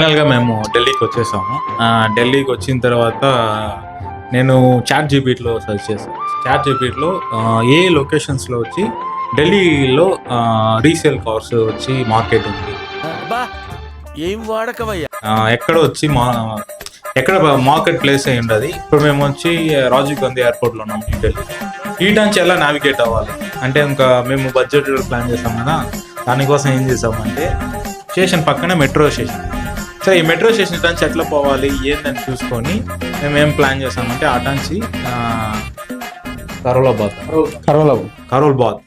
ఫైనల్గా మేము ఢిల్లీకి వచ్చేసాము. ఢిల్లీకి వచ్చిన తర్వాత నేను చాట్ జీపీటీలో సెర్చ్ చేశాను. చాట్ జీపీటీలో ఏ లొకేషన్స్లో వచ్చి ఢిల్లీలో రీసేల్ కార్స్ వచ్చి మార్కెట్ ఉంది, ఏం వాడకమయ్యా, ఎక్కడ వచ్చి ఎక్కడ మార్కెట్ ప్లేస్ అయ్యి ఉండదు. ఇప్పుడు మేము వచ్చి రాజీవ్ గాంధీ ఎయిర్పోర్ట్లో ఉన్నాం న్యూ ఢిల్లీ. ఈ నుంచి ఎలా నావిగేట్ అవ్వాలి అంటే ఇంకా మేము బడ్జెట్ ప్లాన్ చేసాం కదా, దానికోసం ఏం చేసామంటే స్టేషన్ పక్కనే మెట్రో స్టేషన్. సో ఈ మెట్రో స్టేషన్ నుంచి ఎట్లా పోవాలి ఏందని చూసుకొని మేము ఏం ప్లాన్ చేసామంటే అటాంచి కరోల్బాద్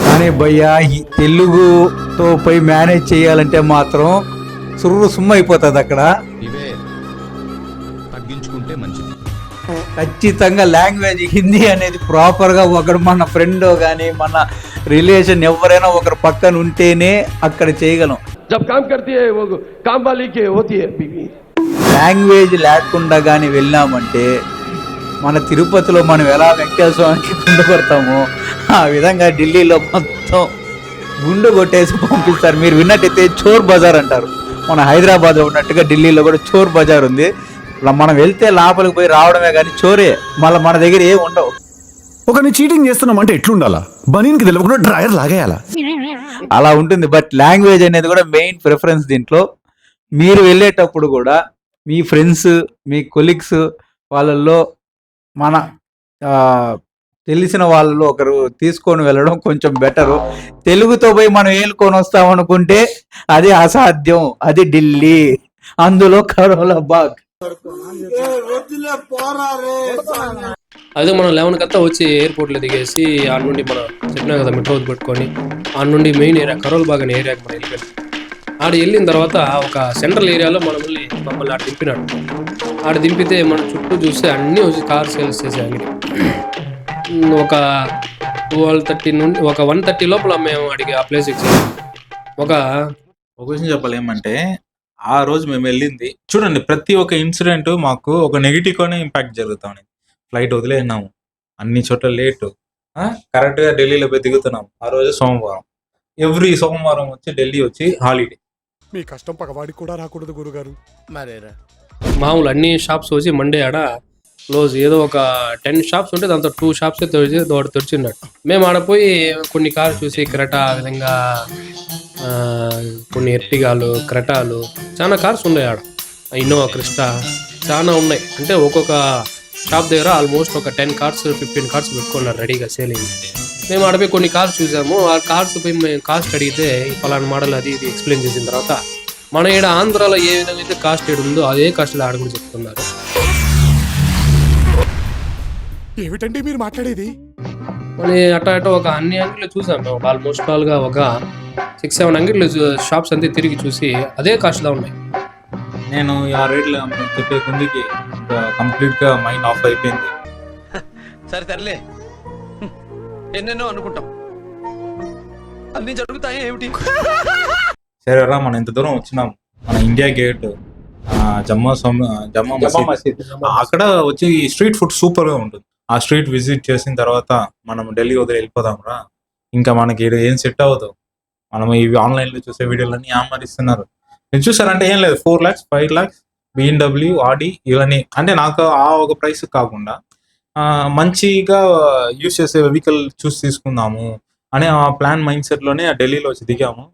కానీ భయ్యా ఈ తెలుగుతో పోయి మేనేజ్ చేయాలంటే మాత్రం సుమ్మ అయిపోతుంది అక్కడ. ఇవే తగ్గించుకుంటే మంచిది. ఖచ్చితంగా లాంగ్వేజ్ హిందీ అనేది ప్రాపర్గా ఒకరు మన ఫ్రెండ్ కానీ మన రిలేషన్ ఎవరైనా ఒకరు పక్కన ఉంటేనే అక్కడ చేయగలం. లాంగ్వేజ్ లేకుండా కానీ వెళ్ళామంటే మన తిరుపతిలో మనం ఎలా వెంకటేశ్వర స్వామికి గుండు కొడతామో ఆ విధంగా ఢిల్లీలో మొత్తం గుండు కొట్టేసి పంపిస్తారు. మీరు విన్నట్టయితే చోర్ బజార్ అంటారు. మన హైదరాబాద్ ఉన్నట్టుగా ఢిల్లీలో కూడా చోర్ బజార్ ఉంది. మనం వెళ్తే లోపలికి పోయి రావడమే కానీ చోరే, మళ్ళీ మన దగ్గర ఏమి ఉండవు. ఒకరిని చీటింగ్ చేస్తున్నామంటే ఎట్లుండాలా? బనీన్కి తెలియకుండా డ్రైయర్ లాగేయాలా? అలా ఉంటుంది. బట్ లాంగ్వేజ్ అనేది కూడా మెయిన్ ప్రిఫరెన్స్ దీంట్లో. మీరు వెళ్ళేటప్పుడు కూడా మీ ఫ్రెండ్స్, మీ కొలీగ్స్ వాళ్ళల్లో మన తెలిసిన వాళ్ళలో ఒకరు తీసుకొని వెళ్ళడం కొంచెం బెటరు. తెలుగుతో పోయి మనం ఏలుకొని వస్తాం అనుకుంటే అది అసాధ్యం. అది ఢిల్లీ, అందులో కరోలాబాగ్. అదే మనం 11 కత్తా వచ్చి ఎయిర్పోర్ట్లో దిగేసి ఆడ నుండి మనం చెప్పినా కదా మెట్రో పెట్టుకొని ఆడ నుండి మెయిన్ ఏరియా కరోల్బాగ్ అనే ఏరియాకి మనం వెళ్ళిపోయాం. ఆడ వెళ్ళిన తర్వాత ఒక సెంట్రల్ ఏరియాలో మమ్మల్ని ఆడ దింపినాడు. ఆడ దింపితే మనం చుట్టూ చూస్తే అన్నీ వచ్చి కార్ సేల్స్ చేసాయి. ఒక 12:30 నుండి ఒక 1:30 లోపల మేము అడిగి ఆ ప్లేస్ ఇచ్చాము. ఒక విషయం చెప్పాలి ఏమంటే ఆ రోజు మేము వెళ్ళింది చూడండి, ప్రతి ఒక్క ఇన్సిడెంట్ మాకు ఒక నెగిటివ్గానే ఇంపాక్ట్ జరుగుతాం. ఫ్లైట్ వదిలేనాము, అన్ని చోట్ల లేటు, కరెక్ట్గా ఢిల్లీలో పోయి దిగుతున్నాం. ఆ రోజు సోమవారం. ఎవ్రీ సోమవారం వచ్చి ఢిల్లీ వచ్చి హాలిడే. మీ కష్టం పగవాడికి కూడా రాకూడదు గురుగారు. మరేరా మామూలు అన్ని షాప్స్ వచ్చి మండే ఆడ క్లోజ్. ఏదో ఒక 10 షాప్స్ ఉంటే దాంతో 2 షాప్స్ తెరిచిన్నాడు. మేము ఆడపోయి కొన్ని కార్లు చూసి క్రెటా, ఆ విధంగా కొన్ని ఎర్టిగాలు, క్రెటాలు, చాలా కార్స్ ఉన్నాయి ఆడ. ఇన్నోవా క్రిస్టా చాలా ఉన్నాయి. అంటే ఒక్కొక్క షాప్ దగ్గర ఆల్మోస్ట్ ఒక 10 కార్స్ 15 కార్స్ పెట్టుకున్నారు రెడీగా సేలింగ్. మేము ఆడపోయి కొన్ని కార్స్ చూసాము. ఆ కార్స్ పోయి మేము కాస్ట్ అడిగితే ఈ పలానా మోడల్ అది ఇది ఎక్స్ప్లెయిన్ చేసిన తర్వాత మన ఈడ ఆంధ్రాలో ఏ విధంగా అయితే కాస్ట్ ఏడు ఉందో అదే కాస్ట్లో ఆడ కూడా చెప్తున్నారు. ఏమిటండి మీరు మాట్లాడేది? మరి అట్లా ఒక అన్ని అంగిళ్ళు చూసాం మేము. ఆల్మోస్ట్ ఆల్గా ఒక 6-7 అంగిళ్ళు షాప్స్ అంతే తిరిగి చూసి అదే కాస్ట్లో ఉన్నాయి. నేను ఆ రేట్లో చెప్పే ముందుకి కంప్లీట్గా మైండ్ ఆఫ్ అయిపోయింది. సరే తరలే, ఎన్నెన్నో అనుకుంటాం, అన్ని జరుగుతాయి ఏమిటి? సరేరా, మనం ఇంత దూరం వచ్చినాం. మన ఇండియా గేట్, జమ్మా మసీద్, అక్కడ వచ్చి స్ట్రీట్ ఫుడ్ సూపర్గా ఉంటుంది. ఆ స్ట్రీట్ విజిట్ చేసిన తర్వాత మనం ఢిల్లీ వదిలి వెళ్ళిపోదాం రా. ఇంకా మనకి ఏం సెట్ అవ్వదు. మనం ఇవి ఆన్లైన్లో చూసే వీడియోలన్నీ ఆమరిస్తున్నారు. మీరు చూసారంటే ఏం లేదు, 4 lakhs 5 lakhs BMW, ఆడి ఇవన్నీ. అంటే నాకు ఆ ఒక ప్రైస్ కాకుండా మంచిగా యూస్ చేసే వెహికల్ చూసి తీసుకుందాము అనే ఆ ప్లాన్ మైండ్ సెట్లోనే ఢిల్లీలో వచ్చి దిగాము.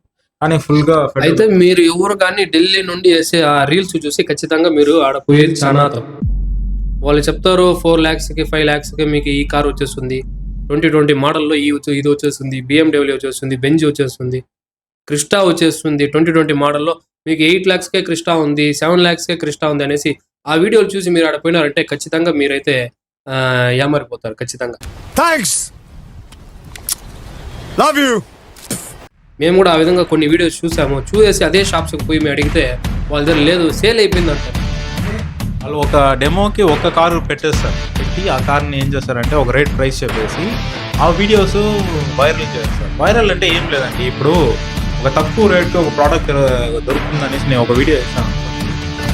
కానీ ఫుల్గా అయితే మీరు ఎవరు కానీ ఢిల్లీ నుండి వేసే ఆ రీల్స్ చూసి ఖచ్చితంగా మీరు ఆడపోయేది చాలా వాళ్ళు చెప్తారు 4 lakhsకి 5 lakhsకి మీకు ఈ కార్ వచ్చేస్తుంది, 2020 మోడల్లో ఇది వచ్చేస్తుంది, BMW వచ్చేస్తుంది, బెంజ్ వచ్చేస్తుంది, క్రిస్టా వచ్చేస్తుంది, 2020 మోడల్లో మీకు 8 lakhsకే క్రిస్టా ఉంది, 7 lakhsకే క్రిస్టా ఉంది అనేసి ఆ వీడియోలు చూసి మీరు ఆడపోయినారంటే ఖచ్చితంగా మీరైతే ఏమారిపోతారు ఖచ్చితంగా. Thanks, love you. మేము కూడా ఆ విధంగా కొన్ని వీడియోస్ చూసాము. చూసేసి అదే షాప్స్కి పోయి మేము అడిగితే వాళ్ళ దగ్గర లేదు, సేల్ అయిపోయింది అంటారు. వాళ్ళు ఒక డెమోకి ఒక కారు పెట్టేస్తారు. పెట్టి ఆ కార్ని ఏం చేస్తారంటే ఒక రేట్ ప్రైస్ చెప్పేసి ఆ వీడియోస్ వైరల్ చేస్తారు. వైరల్ అంటే ఏం లేదండి, ఇప్పుడు ఒక తక్కువ రేట్కి ఒక ప్రోడక్ట్ దొరుకుతుందనేసి నేను ఒక వీడియో చేస్తాను.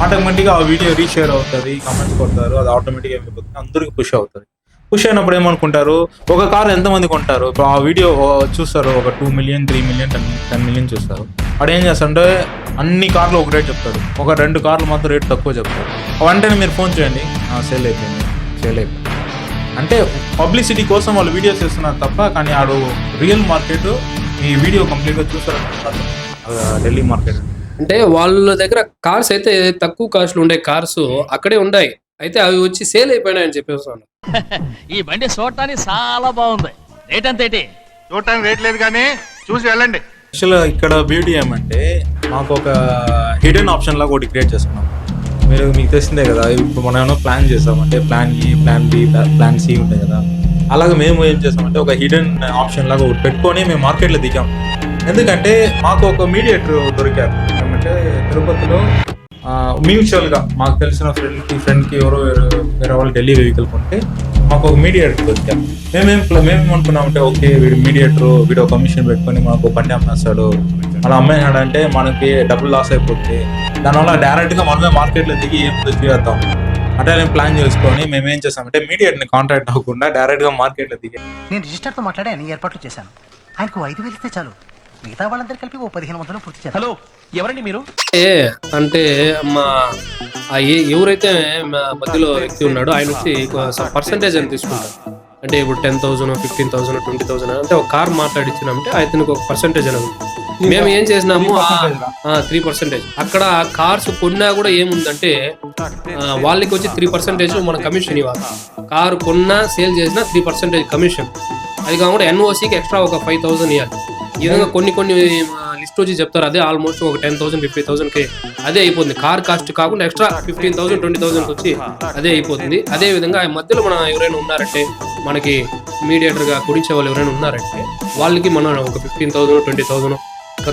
ఆటోమేటిక్గా ఆ వీడియో రీషేర్ అవుతుంది, కమెంట్స్ కొడతారు, అది ఆటోమేటిక్గా అయిపోతుంది, అందరికీ పుష్ అవుతుంది. పుష్ అయినప్పుడు ఏమనుకుంటారు, ఒక కార్ ఎంతమంది కొంటారు, ఇప్పుడు ఆ వీడియో చూస్తారు, ఒక 2 మిలియన్ 3 మిలియన్ 10 మిలియన్ చూస్తారు. వాడు ఏం చేస్తాడంటే అన్ని కార్లు ఒక రేట్ చెప్తాడు, ఒక 2 కార్లు మాత్రం రేట్ తక్కువ చెప్తాడు. వెంటనే మీరు ఫోన్ చేయండి, సేల్ అయిపోయింది. అంటే పబ్లిసిటీ కోసం వాళ్ళు వీడియోస్ చేస్తున్నారు తప్ప, కానీ ఆడు రియల్ మార్కెట్ ఈ వీడియో కంప్లీట్గా చూస్తారు. ఢిల్లీ మార్కెట్ అంటే వాళ్ళ దగ్గర కార్స్ అయితే తక్కువ కాస్ట్ ఉండే కార్స్ అక్కడే ఉన్నాయి, అయితే అవి వచ్చి సేల్ అయిపోయినాయని చెప్పేస్తాను. ఈ బండి చూడటానికి చాలా బాగుంది. రేట్ అంతేటి? చూడటానికి రేట్ లేదు కానీ చూసి వెళ్ళండి. యాక్చువల్గా ఇక్కడ బ్యూటీ ఏమంటే మాకు ఒక హిడెన్ ఆప్షన్ లాగా ఒకటి క్రియేట్ చేసుకున్నాం. మీకు తెలిసిందే కదా, ఇప్పుడు మనం ఏమైనా ప్లాన్ చేసామంటే plan A, plan B, plan C ఉంటాయి కదా, అలాగే మేము ఏం చేసామంటే ఒక హిడెన్ ఆప్షన్ లాగా ఒకటి పెట్టుకొని మేము మార్కెట్లో దిగాం. ఎందుకంటే మాకు ఒక మీడియేటర్ దొరికారు. ఏమంటే తిరుపతిలో మ్యూచువల్గా మాకు తెలిసిన ఫ్రెండ్కి ఎవరో వేరే వాళ్ళు ఢిల్లీ వెహికల్ కొంటే మాకు ఒక మీడియేటర్ దొరికారు. మేమేమనుకున్నామంటే ఓకే వీడు మీడియేటర్, వీడు కమిషన్ పెట్టుకొని మనకు బండి అమ్మేస్తాడు, అలా అమ్మేసాడంటే మనకి డబ్బులు లాస్ అయిపోతుంది, దానివల్ల డైరెక్ట్గా మనమే మార్కెట్లో దిగి ఏం చేద్దాం అంటే నేను ప్లాన్ చేసుకొని మేమేం చేస్తామంటే మీడియేట్ని కాంటాక్ట్ అవ్వకుండా డైరెక్ట్గా మార్కెట్లో దిగి నేను రిజిస్టర్తో మాట్లాడి అన్ని ఏర్పాట్లు చేశాను. ఆయనకు 5,000 ఇస్తే చాలు, మిగతా వాళ్ళందరూ కలిపి 1500 పూర్తి చేయాలి. హలో, ఎవరండి మీరు? అంటే మా ఎవరైతే మధ్యలో వ్యక్తి ఉన్నాడో ఆయన వచ్చి పర్సంటేజ్ అని తీసుకుంటారు. అంటే ఇప్పుడు 10,000 15,000 20,000 అంటే ఒక కార్ మాట్లాడిచ్చినామంటే అతనికి ఒక పర్సంటేజ్ అనేది. మేము ఏం చేసినాము 3%. అక్కడ కార్స్ కొన్నా కూడా ఏముందంటే వాళ్ళకి వచ్చి 3% మన కమిషన్ ఇవ్వాలి. కారు కొన్నా సేల్ చేసినా 3% కమిషన్. అది కాకుండా ఎన్ఓసికి ఎక్స్ట్రా ఒక 5,000 ఇవ్వాలి. ఈ విధంగా కొన్ని లిస్ట్ వచ్చి చెప్తారు. అదే ఆల్మోస్ట్ ఒక 10,000 50,000కి అదే అయిపోతుంది. కార్ కాస్ట్ కాకుండా ఎక్స్ట్రా 15,000 20,000 వచ్చి అదే అయిపోతుంది. అదే విధంగా మధ్యలో మనం ఎవరైనా ఉన్నారంటే మనకి మీడియేటర్గా కుడించే వాళ్ళు ఎవరైనా ఉన్నారంటే వాళ్ళకి మనం ఒక 15,000 20,000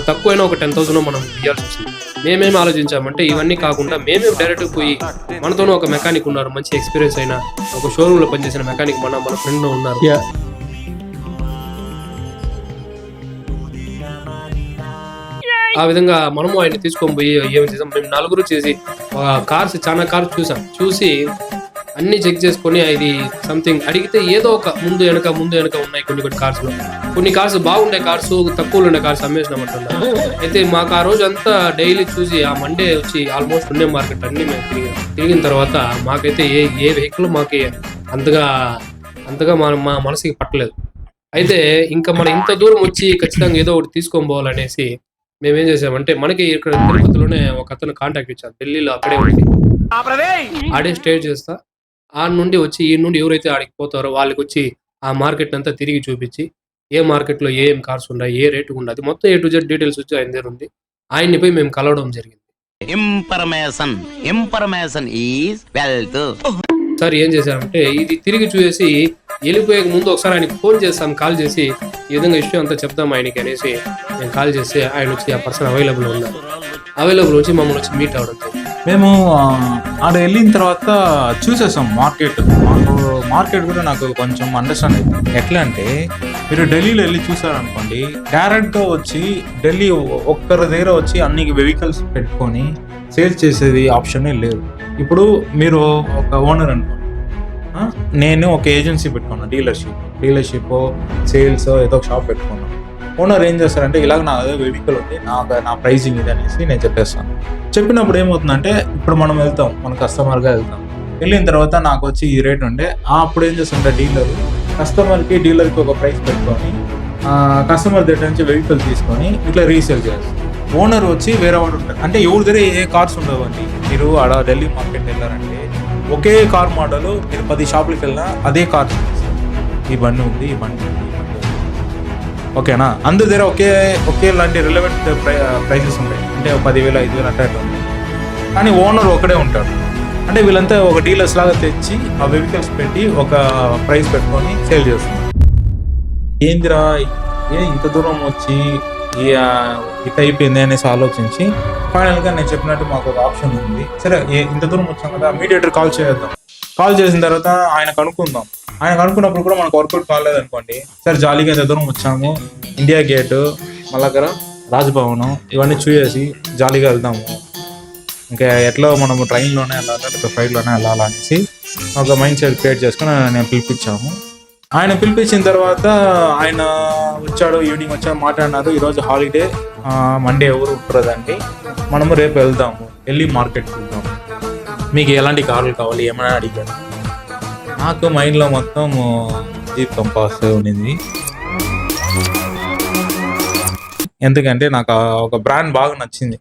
తక్కువైనా ఒక 10,000 మనం ఇవ్వాల్సి వస్తుంది. మేమేమి ఆలోచించామంటే ఇవన్నీ కాకుండా మేమే డైరెక్ట్ పోయి మనతోనూ ఒక మెకానిక్ ఉన్నారు, మంచి ఎక్స్పీరియన్స్ అయిన ఒక షోరూమ్ లో పనిచేసిన మెకానిక్ మన ఫ్రెండ్ ఉన్నారు. ఆ విధంగా మనము ఆయన తీసుకొని పోయి ఏమి చేసాం, మేము 4 చేసి కార్స్ చాలా కార్స్ చూసి అన్ని చెక్ చేసుకొని ఇది సంథింగ్ అడిగితే ఏదో ఒక ముందు వెనక ఉన్నాయి కొన్ని కార్స్ లో. కొన్ని కార్స్ బాగుండే కార్స్ తక్కువలో ఉండే కార్స్ అమ్మేసినామంటున్నారు. అయితే మాకు ఆ రోజు అంతా డైలీ చూసి ఆ మండే వచ్చి ఆల్మోస్ట్ ఉండే మార్కెట్ అన్ని మేము తిరిగిన తర్వాత మాకైతే ఏ వెహికల్ మాకు అంతగా మా మనసుకి పట్టలేదు. అయితే ఇంకా మనం ఇంత దూరం వచ్చి ఖచ్చితంగా ఏదో ఒకటి తీసుకొని పోవాలనేసి మేమేం చేసామంటే మనకి ఇక్కడ తిరుపతిలోనే ఒక అతను కాంటాక్ట్ ఇచ్చారు. ఢిల్లీలో అక్కడే ఉంది, ఆడే స్టే చేస్తా. ఆ నుండి వచ్చి ఈ నుండి ఎవరైతే ఆడికి పోతారో వాళ్ళకి వచ్చి ఆ మార్కెట్ అంతా తిరిగి చూపించి ఏ మార్కెట్లో ఏం కార్స్ ఉన్నాయి, ఏ రేటు ఉండదు, మొత్తం A to Z డీటెయిల్స్ వచ్చి ఆయన దగ్గర ఉంది. ఆయన్ని పోయి మేము కలవడం జరిగింది. Information is wealth. సార్ ఏం చేశారంటే ఇది తిరిగి చూసేసి వెళ్ళిపోయే ముందు ఒకసారి ఆయనకి ఫోన్ చేస్తాం, కాల్ చేసి ఈ విధంగా ఇష్యూ అంతా చెప్తాం ఆయనకి అనేసి నేను కాల్ చేస్తే ఆయన వచ్చి ఆ పర్సన్ అవైలబుల్ వచ్చి మమ్మల్ని వచ్చి మీట్ అవ్వడం. మేము ఆడ వెళ్ళిన తర్వాత చూసేసాం మార్కెట్ కూడా నాకు కొంచెం అండర్స్టాండ్ అవుతుంది. ఎట్లా అంటే మీరు ఢిల్లీలో వెళ్ళి చూసారనుకోండి, డైరెక్ట్గా వచ్చి ఢిల్లీ ఒక్కరి దగ్గర వచ్చి అన్ని వెహికల్స్ పెట్టుకొని సేల్ చేసేది ఆప్షనే లేదు. ఇప్పుడు మీరు ఒక ఓనర్ అనుకోండి, నేను ఒక ఏజెన్సీ పెట్టుకున్నాను, డీలర్షిప్ సేల్స్ ఏదో ఒక షాప్ పెట్టుకున్నాను. ఓనర్ ఏం చేస్తారంటే ఇలాగ నా వెహికల్ ఉంది, నా ప్రైసింగ్ ఇది అనేసి నేను చెప్పేస్తాను. చెప్పినప్పుడు ఏమవుతుందంటే ఇప్పుడు మనం వెళ్తాం, మన కస్టమర్గా వెళ్తాం. వెళ్ళిన తర్వాత నాకు వచ్చి ఈ రేట్ ఉంటే అప్పుడు ఏం చేస్తుంటే డీలర్కి ఒక ప్రైస్ పెట్టుకొని కస్టమర్ దగ్గర నుంచి వెహికల్ తీసుకొని ఇట్లా రీసేల్ చేస్తారు. ఓనర్ వచ్చి వేరే వాడు ఉంటారు. అంటే ఎవరి దగ్గర ఏ కార్స్ ఉండవండి. మీరు ఆడ ఢిల్లీ మార్కెట్ వెళ్ళారంటే ఒకే కార్ మోడల్ మీరు 10 షాపులకు వెళ్ళినా అదే కార్ చూపిస్తారు. ఈ బండి ఉంది, ఈ బండి ఉంది, ఓకేనా. అందరి దగ్గర ఒకే లాంటి రిలవెంట్ ప్రైసెస్ ఉంటాయి. అంటే 10,000 5,000 అట్లా ఉంది. కానీ ఓనర్ ఒకడే ఉంటాడు. అంటే వీళ్ళంతా ఒక డీలర్స్ లాగా తెచ్చి ఆ వెహికల్స్ పెట్టి ఒక ప్రైస్ పెట్టుకొని సేల్ చేస్తున్నారు. ఏందిరా ఇంత దూరం వచ్చి ఇట్ అయిపోయింది అనేసి ఆలోచించి ఫైనల్గా నేను చెప్పినట్టు మాకు ఒక ఆప్షన్ ఉంది. సరే ఇంత దూరం వచ్చాం కదా, మీడియేటర్ కాల్ చేద్దాం. కాల్ చేసిన తర్వాత ఆయన కనుక్కున్నప్పుడు కూడా మనకు వర్కౌట్ కాలేదనుకోండి, సరే జాలీగా ఇంత దూరం వచ్చాము, ఇండియా గేటు మళ్ళా రాజ్భవనం ఇవన్నీ చూసేసి జాలీగా వెళ్దాము, ఇంకా ఎట్లా మనము ట్రైన్లోనే వెళ్ళాలా లేకపోతే ఫ్లైట్లోనే వెళ్ళాలా అనేసి ఒక మైండ్ సెట్ క్రియేట్ చేసుకుని నేను పిలిపించాము. ఆయన పిలిపించిన తర్వాత ఆయన వచ్చాడు, ఈవినింగ్ వచ్చాడు, మాట్లాడినారు. ఈరోజు హాలిడే, మండే ఎవరు ఉంటుందండి, మనము రేపు వెళ్దాము, వెళ్ళి మార్కెట్కి వెళ్దాము, మీకు ఎలాంటి కార్లు కావాలి ఏమైనా అడిగాను. నాకు మైండ్లో మొత్తం జీప్ కంపాస్ ఉన్నింది. ఎందుకంటే నాకు ఒక బ్రాండ్ బాగా నచ్చింది.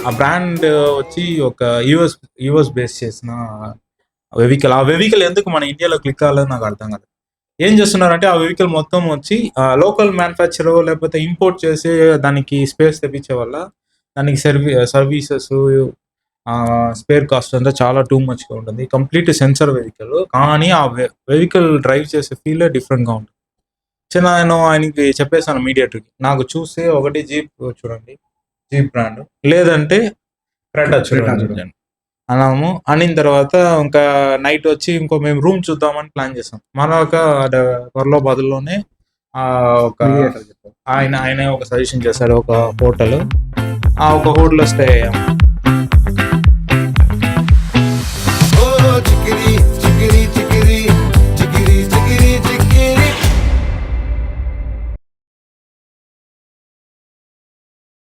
ఆ బ్రాండ్ వచ్చి ఒక యూఎస్ బేస్ చేసిన వెహికల్. ఆ వెహికల్ ఎందుకు మన ఇండియాలో క్లిక్ కావాలని నాకు అర్థం కాలేదు. ఏం చేస్తున్నారంటే ఆ వెహికల్ మొత్తం వచ్చి లోకల్ మ్యానుఫ్యాక్చర్ లేకపోతే ఇంపోర్ట్ చేసి దానికి స్పేస్ తెప్పించే వల్ల దానికి సర్వీసెస్, స్పేర్ కాస్ట్ అంతా చాలా టూ మచ్గా ఉంటుంది. కంప్లీట్ సెన్సర్ వెహికల్, కానీ ఆ వెహికల్ డ్రైవ్ చేసే ఫీల్ డిఫరెంట్గా ఉంటుంది. నేను ఆయనకి చెప్పేసాను ఇమీడియట్గా, నాకు చూస్తే ఒకటి జీప్ చూడండి, జీప్ బ్రాండ్, లేదంటే క్రెటా చూడండి అన్నాము. అనిన తర్వాత ఇంకా నైట్ వచ్చి ఇంకో మేము రూమ్ చూద్దామని ప్లాన్ చేసాం. మరొక త్వరలో బదుల్లోనే ఒక ఆయన ఒక సజెషన్ చేశారు, ఒక హోటల్. ఆ ఒక హోటల్లో స్టే అయ్యాము.